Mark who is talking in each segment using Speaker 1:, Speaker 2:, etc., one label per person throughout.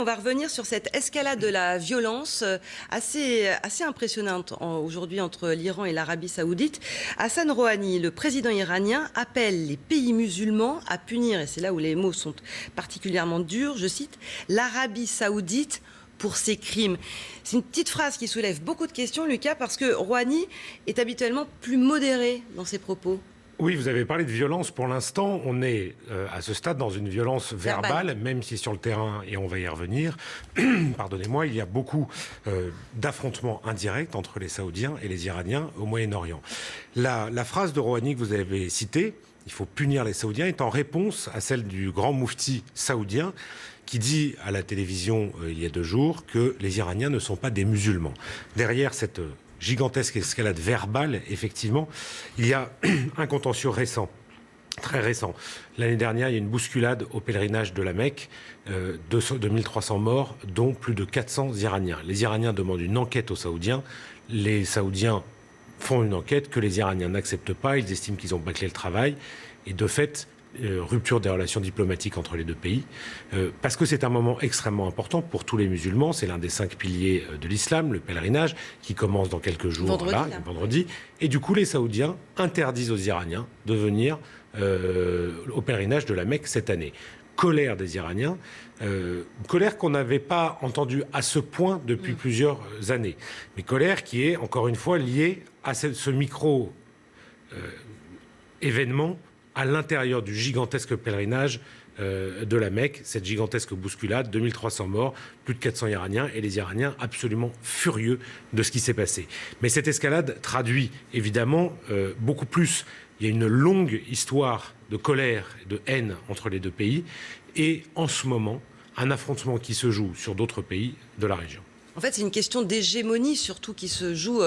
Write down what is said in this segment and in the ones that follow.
Speaker 1: On va revenir sur cette escalade de la violence assez impressionnante aujourd'hui entre l'Iran et l'Arabie Saoudite. Hassan Rouhani, le président iranien, appelle les pays musulmans à punir, et c'est là où les mots sont particulièrement durs, je cite, l'Arabie Saoudite pour ses crimes. C'est une petite phrase qui soulève beaucoup de questions, Lucas, parce que Rouhani est habituellement plus modéré dans ses propos.
Speaker 2: Oui, vous avez parlé de violence. Pour l'instant, on est à ce stade dans une violence verbale, même si sur le terrain, et on va y revenir, pardonnez-moi, il y a beaucoup d'affrontements indirects entre les Saoudiens et les Iraniens au Moyen-Orient. La phrase de Rouhani que vous avez citée, il faut punir les Saoudiens, est en réponse à celle du grand moufti saoudien qui dit à la télévision il y a 2 jours que les Iraniens ne sont pas des musulmans. Derrière cette gigantesque escalade verbale, effectivement, il y a un contentieux récent, très récent. L'année dernière, il y a une bousculade au pèlerinage de la Mecque, 2300 morts, dont plus de 400 Iraniens. Les Iraniens demandent une enquête aux Saoudiens. Les Saoudiens font une enquête que les Iraniens n'acceptent pas. Ils estiment qu'ils ont bâclé le travail. Et de fait, rupture des relations diplomatiques entre les 2 pays, parce que c'est un moment extrêmement important pour tous les musulmans. C'est l'un des 5 piliers de l'islam, le pèlerinage, qui commence dans quelques jours, vendredi. Et du coup, les Saoudiens interdisent aux Iraniens de venir au pèlerinage de la Mecque cette année. Colère des Iraniens, colère qu'on n'avait pas entendue à ce point depuis plusieurs années, mais colère qui est, encore une fois, liée à ce micro-événement à l'intérieur du gigantesque pèlerinage de la Mecque, cette gigantesque bousculade, 2300 morts, plus de 400 Iraniens, et les Iraniens absolument furieux de ce qui s'est passé. Mais cette escalade traduit évidemment beaucoup plus. Il y a une longue histoire de colère et de haine entre les 2 pays, et en ce moment, un affrontement qui se joue sur d'autres pays de la région.
Speaker 1: En fait, c'est une question d'hégémonie surtout qui se joue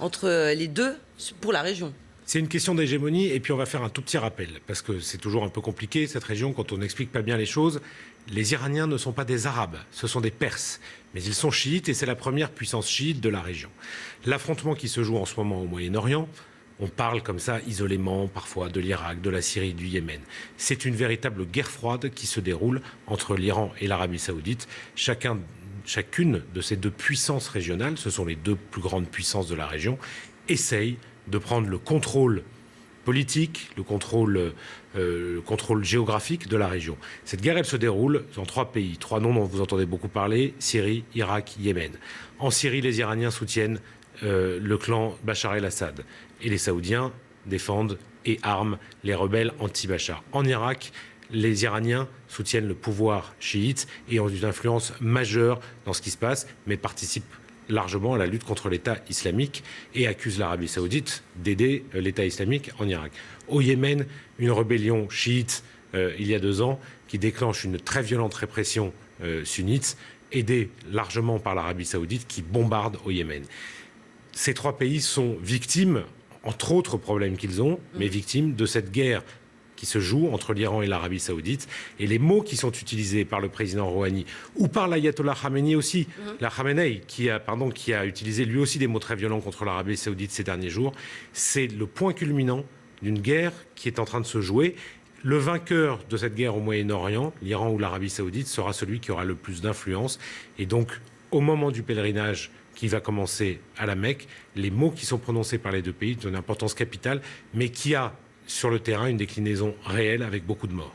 Speaker 1: entre les deux pour la région.
Speaker 2: C'est une question d'hégémonie, et puis on va faire un tout petit rappel, parce que c'est toujours un peu compliqué, cette région, quand on n'explique pas bien les choses. Les Iraniens ne sont pas des Arabes, ce sont des Perses, mais ils sont chiites, et c'est la première puissance chiite de la région. L'affrontement qui se joue en ce moment au Moyen-Orient, on parle comme ça isolément parfois de l'Irak, de la Syrie, du Yémen. C'est une véritable guerre froide qui se déroule entre l'Iran et l'Arabie Saoudite. Chacune de ces 2 puissances régionales, ce sont les 2 plus grandes puissances de la région, essaye de prendre le contrôle politique, le contrôle géographique de la région. Cette guerre, elle se déroule dans 3 pays, 3 noms dont vous entendez beaucoup parler: Syrie, Irak, Yémen. En Syrie, les Iraniens soutiennent le clan Bachar el-Assad, et les Saoudiens défendent et arment les rebelles anti-Bachar. En Irak, les Iraniens soutiennent le pouvoir chiite et ont une influence majeure dans ce qui se passe, mais participent largement à la lutte contre l'État islamique et accuse l'Arabie Saoudite d'aider l'État islamique en Irak. Au Yémen, une rébellion chiite il y a 2 ans qui déclenche une très violente répression sunnite, aidée largement par l'Arabie Saoudite qui bombarde au Yémen. Ces 3 pays sont victimes, entre autres problèmes qu'ils ont, mais victimes de cette guerre qui se joue entre l'Iran et l'Arabie Saoudite, et les mots qui sont utilisés par le président Rouhani ou par l'ayatollah Khamenei aussi, la Khamenei qui a utilisé lui aussi des mots très violents contre l'Arabie Saoudite ces derniers jours, c'est le point culminant d'une guerre qui est en train de se jouer. Le vainqueur de cette guerre au Moyen-Orient, l'Iran ou l'Arabie Saoudite, sera celui qui aura le plus d'influence, et donc au moment du pèlerinage qui va commencer à la Mecque, les mots qui sont prononcés par les 2 pays ont une importance capitale, mais qui a sur le terrain une déclinaison réelle avec beaucoup de morts.